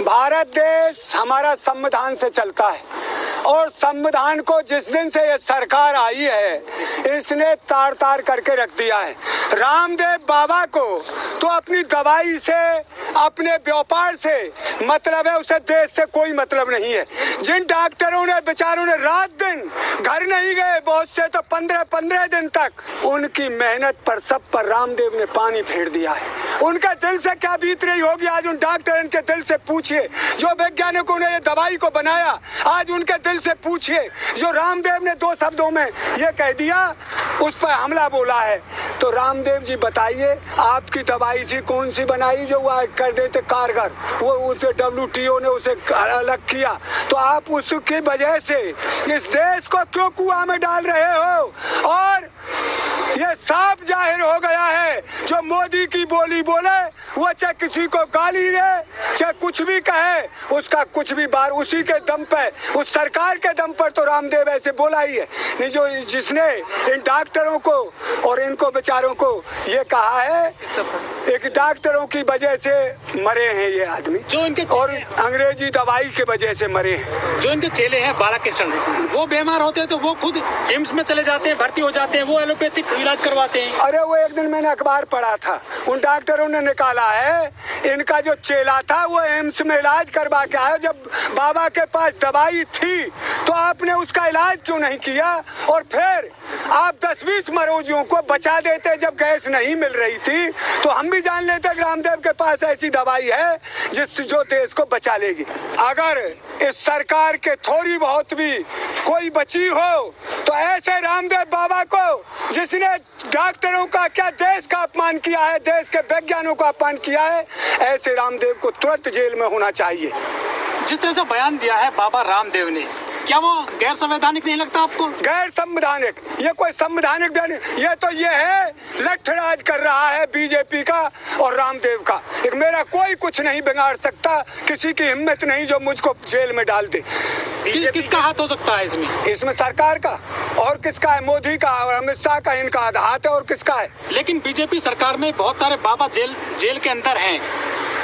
भारत देश हमारा संविधान से चलता है और संविधान को जिस दिन से ये सरकार आई है इसने तार तार करके रख दिया है। रामदेव बाबा को तो अपनी दवाई से अपने व्यापार से मतलब है, उसे देश से कोई मतलब नहीं है। जिन डॉक्टरों ने बेचारों ने रात दिन घर नहीं गए, बहुत से तो 15-15 दिन तक, उनकी मेहनत पर सब पर रामदेव ने पानी फेर दिया है। उनके दिल से क्या बीत रही होगी आज उन डॉक्टरों के दिल से पूछिए। जो वैज्ञानिकों ने ये दवाई को बनाया आज उनके दिल से पूछिए। जो रामदेव ने 2 शब्दों में ये कह दिया, उस पर हमला बोला है, तो रामदेव जी बताइए आपकी दवाई थी कौन सी बनाई जो वो कर देते कारगर, वो उसे WTO ने उसे अलग किया, तो आप उसकी वजह से इस देश को क्यों कुआं में डाल रहे हो। और ये साफ जाहिर हो गया है, जो मोदी की बोली बोले वो चाहे किसी को गाली दे चाहे कुछ भी कहे, उसका कुछ भी बार उसी के दम पे, उस सरकार के दम पर तो रामदेव ऐसे बोला ही है। नहीं जो जिसने इन डॉक्टरों को और इनको बेचारों को ये कहा है, एक डॉक्टरों की वजह से मरे हैं ये आदमी, जो इनके और अंग्रेजी दवाई के वजह से मरे हैं। जो इनके चेले हैं बालाकृष्ण, वो बीमार होते हैं तो वो खुद एम्स में चले जाते हैं, भर्ती हो जाते हैं, वो एलोपैथिक इलाज करवाते हैं। अरे वो एक दिन मैंने अखबार पढ़ा था, उन डॉक्टरों ने निकाला है इनका जो चेला था वो एम्स में इलाज करवा के आया। जब बाबा के पास दवाई थी तो आपने उसका इलाज क्यों नहीं किया, और फिर आप 10-20 मरीजों को बचा देते जब गैस नहीं मिल रही थी, तो हम भी जान लेते कि रामदेव के पास ऐसी दवाई है जिससे जो देश को बचा लेगी। अगर इस सरकार के थोड़ी बहुत भी कोई बची हो तो ऐसे रामदेव बाबा को जिसने डॉक्टरों का क्या देश का अपमान किया है, देश के वैज्ञानिकों का अपमान किया है, ऐसे रामदेव को तुरंत जेल में होना चाहिए। जिस तरह से बयान दिया है बाबा रामदेव ने, क्या वो गैर संवैधानिक नहीं लगता आपको? गैर संवैधानिक, ये कोई संवैधानिक बयान, ये तो ये है लठराज कर रहा है बीजेपी का और रामदेव का। एक मेरा कोई कुछ नहीं बिगाड़ सकता, किसी की हिम्मत नहीं जो मुझको जेल में डाल दे। किसका हाथ हो सकता है इसमें? इसमें सरकार का, और किसका है? मोदी का और अमित शाह का, इनका हाथ है, और किसका है? लेकिन बीजेपी सरकार में बहुत सारे बाबा जेल के अंदर हैं,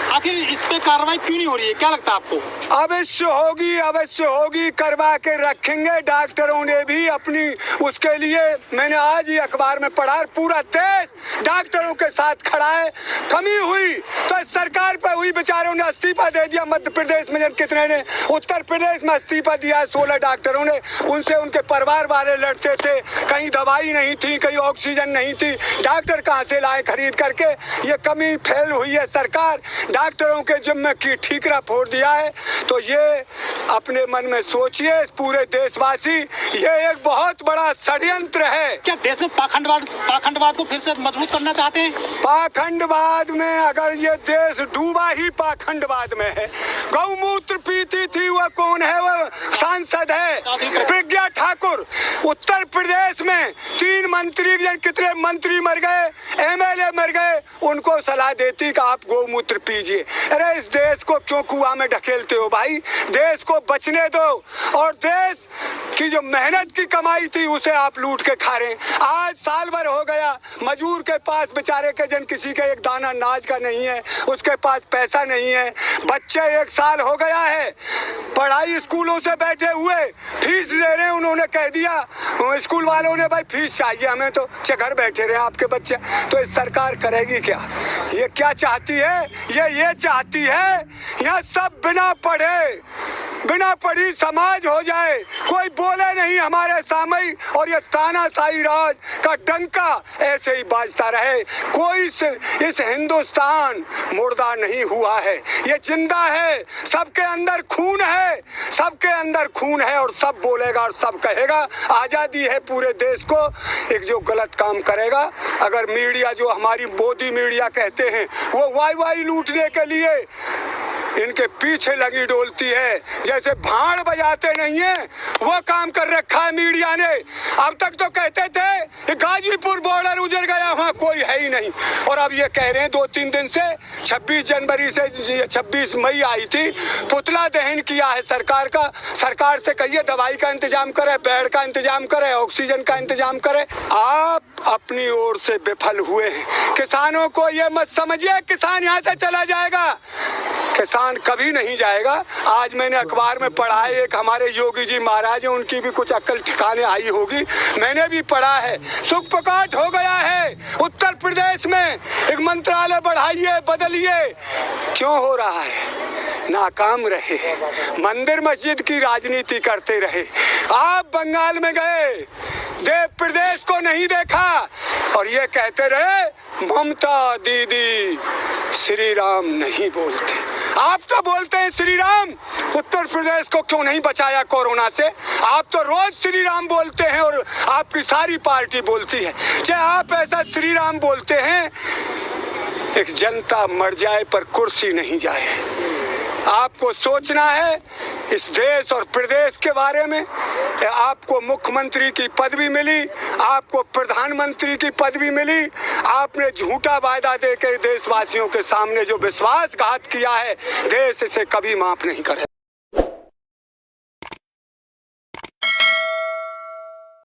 आखिर इस पे कार्रवाई क्यों नहीं हो रही है, क्या लगता है आपको? अवश्य होगी, अवश्य होगी, करवा के रखेंगे। डॉक्टरों ने भी अपनी उसके लिए, मैंने आज ही अखबार में पढ़ा, पूरा देश डॉक्टरों के साथ खड़ा है। कमी हुई तो इस सरकार पर हुई, बेचारों ने इस्तीफा दे दिया। मध्य प्रदेश में कितने ने, उत्तर प्रदेश में इस्तीफा दिया है 16 डॉक्टरों ने, उनसे उनके परिवार वाले लड़ते थे, कहीं दवाई नहीं थी, कहीं ऑक्सीजन नहीं थी, डॉक्टर कहाँ से लाए खरीद करके। ये कमी फेल हुई है, सरकार डॉक्टरों के जिम्मे की ठीकरा फोड़ दिया है। तो ये अपने मन में सोचिए पूरे देशवासी, ये एक बहुत बड़ा षड्यंत्र है। क्या देश में पाखंडवाद को फिर से मजबूत करना चाहते हैं? पाखंडवाद में, अगर ये देश डूबा ही पाखंडवाद में है। गौमूत्र पीती थी वो कौन है? वो सांसद है प्रज्ञा ठाकुर। उत्तर प्रदेश में 3 मंत्री, कितने मंत्री मर गए, MLA मर गए, उनको सलाह देती कि आप गौमूत्र पीजिए। अरे इस देश को क्यों कुआं में ढकेलते हो भाई? देश को बचने दो, और देश की जो मेहनत की कमाई थी उसे आप लूट के खा रहे हैं। आज साल भर हो गया, मजदूर के पास बेचारे के जन किसी का एक दाना नाज का नहीं है, उसके पास पैसा नहीं है। बच्चे 1 साल हो गया है पढ़ाई स्कूलों से बैठे हुए, फीस दे रहे हैं, उन्होंने कह दिया स्कूल वालों ने, भाई फीस चाहिए हमें, तो घर बैठे रहे आपके बच्चे। तो इस सरकार करेगी क्या? ये क्या चाहती है? ये चाहती है यहाँ सब बिना पढ़े, बिना पढ़ी समाज हो जाए, कोई बोले नहीं हमारे सामने, और ये तानाशाही राज का डंका ऐसे ही बाजता रहे। कोई इस हिंदुस्तान मुर्दा नहीं हुआ है, ये जिंदा है, सबके अंदर खून है, सबके अंदर खून है, और सब बोलेगा और सब कहेगा। आज़ादी है पूरे देश को। एक जो गलत काम करेगा, अगर मीडिया जो हमारी मोदी मीडिया कहते हैं वो वाई लूटने के लिए इनके पीछे लगी डोलती है, जैसे भाड़ बजाते नहीं है वो काम कर रखा है मीडिया ने। अब तक तो कहते थे गाजीपुर बॉर्डर उजड़ गया, वहाँ कोई है ही नहीं, और अब ये कह रहे हैं 2-3 दिन से 26 जनवरी से 26 मई आई थी, पुतला दहन किया है सरकार का। सरकार से कहिए दवाई का इंतजाम करे, बेड का इंतजाम करे, ऑक्सीजन का इंतजाम करे। आप अपनी ओर से विफल हुए हैं। किसानों को ये मत समझिए किसान यहाँ से चला जाएगा। किसान कभी नहीं जाएगा। आज मैंने अखबार में पढ़ा है, एक हमारे योगी जी महाराज हैं, उनकी भी कुछ अक्ल ठिकाने आई होगी, मैंने भी पढ़ा है। सुख प्रकाट हो गया है उत्तर प्रदेश में, एक मंत्रालय बढ़ाइए, बदलिए। क्यों हो रहा है? नाकाम रहे, मंदिर मस्जिद की राजनीति करते रहे। आप बंगाल में गए, देव प्रदेश को नहीं देखा और ये कहते रहे ममता दीदी श्री राम नहीं बोलते। आप तो बोलते हैं श्री राम, उत्तर प्रदेश को क्यों नहीं बचाया कोरोना से? आप तो रोज श्री राम बोलते हैं और आपकी सारी पार्टी बोलती है। चाहे आप ऐसा श्री राम बोलते हैं, एक जनता मर जाए पर कुर्सी नहीं जाए। आपको सोचना है इस देश और प्रदेश के बारे में। आपको मुख्यमंत्री की पदवी मिली, आपको प्रधानमंत्री की पदवी मिली, आपने झूठा वायदा देकर देशवासियों के सामने जो विश्वासघात किया है, देश इसे कभी माफ नहीं करे।